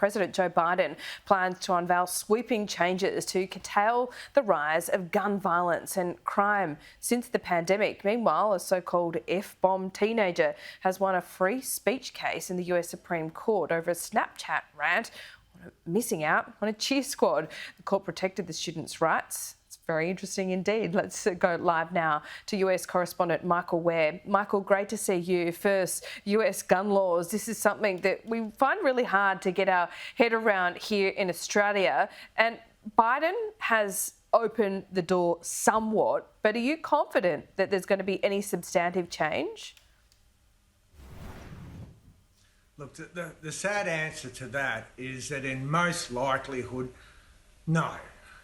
President Joe Biden plans to unveil sweeping changes to curtail the rise of gun violence and crime since the pandemic. Meanwhile, a so-called F-bomb teenager has won a free speech case in the US Supreme Court over a Snapchat rant missing out on a cheer squad. The court protected the student's rights. It's very interesting indeed. Let's go live now to US correspondent Michael Ware. Michael, great to see you. First, US gun laws. This is something that we find really hard to get our head around here in Australia. And Biden has opened the door somewhat, but are you confident that there's going to be any substantive change? Look, the sad answer to that is that in most likelihood, no.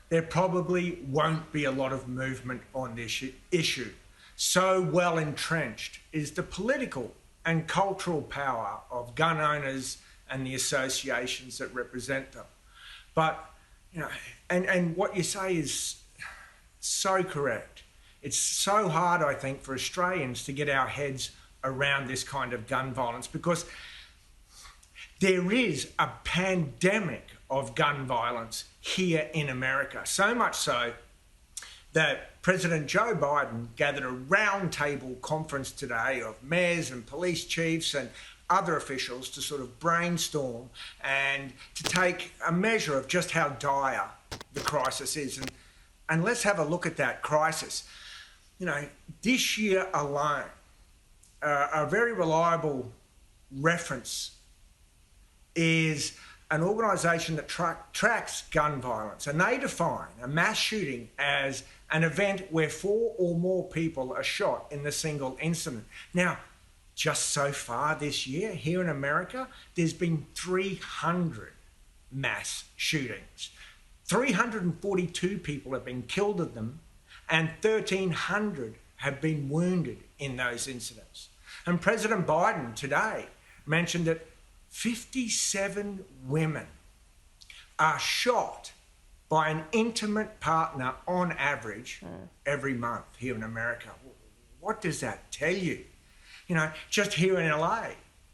There probably won't be a lot of movement on this issue. So well entrenched is the political and cultural power of gun owners and the associations that represent them. But, you know, and what you say is so correct. It's so hard, I think, for Australians to get our heads around this kind of gun violence because there is a pandemic of gun violence here in America. So much so that President Joe Biden gathered a roundtable conference today of mayors and police chiefs and other officials to sort of brainstorm and to take a measure of just how dire the crisis is. And let's have a look at that crisis. You know, this year alone, a very reliable reference is an organisation that tracks gun violence, and they define a mass shooting as an event where 4 or more people are shot in a single incident. Now, just so far this year here in America, there's been 300 mass shootings. 342 people have been killed in them, and 1,300 have been wounded in those incidents. And President Biden today mentioned that 57 women are shot by an intimate partner on average every month here in America. What does that tell you? You know, just here in LA,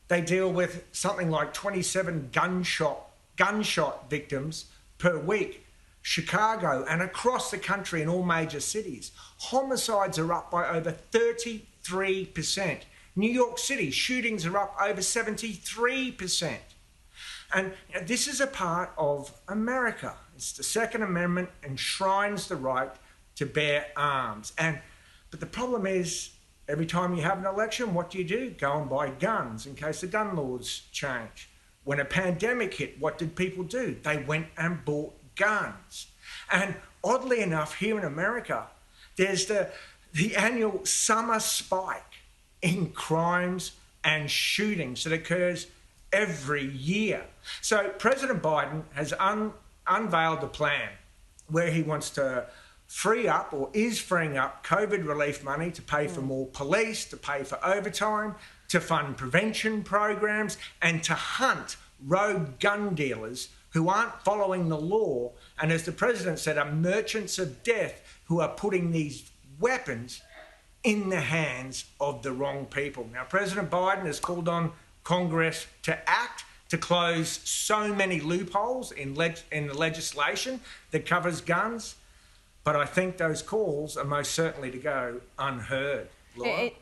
they deal with something like 27 gunshot victims per week. Chicago and across the country in all major cities, homicides are up by over 33%. New York City, shootings are up over 73%. And this is a part of America. It's the Second Amendment enshrines the right to bear arms. But the problem is, every time you have an election, what do? Go and buy guns in case the gun laws change. When a pandemic hit, what did people do? They went and bought guns. And oddly enough, here in America, there's the annual summer spike in crimes and shootings that occurs every year. So President Biden has unveiled a plan where he wants to free up, or is freeing up, COVID relief money to pay for more police, to pay for overtime, to fund prevention programs, and to hunt rogue gun dealers who aren't following the law, and as the president said, are merchants of death who are putting these weapons in the hands of the wrong people. Now, President Biden has called on Congress to act to close so many loopholes in the legislation that covers guns, but I think those calls are most certainly to go unheard.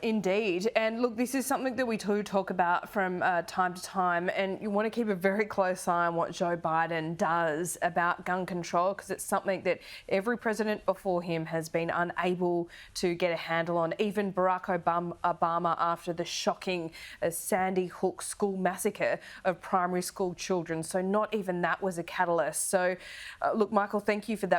Indeed. And look, this is something that we do talk about from time to time, and you want to keep a very close eye on what Joe Biden does about gun control, because it's something that every president before him has been unable to get a handle on, even Barack Obama after the shocking Sandy Hook school massacre of primary school children. So not even that was a catalyst. So look, Michael, thank you for that.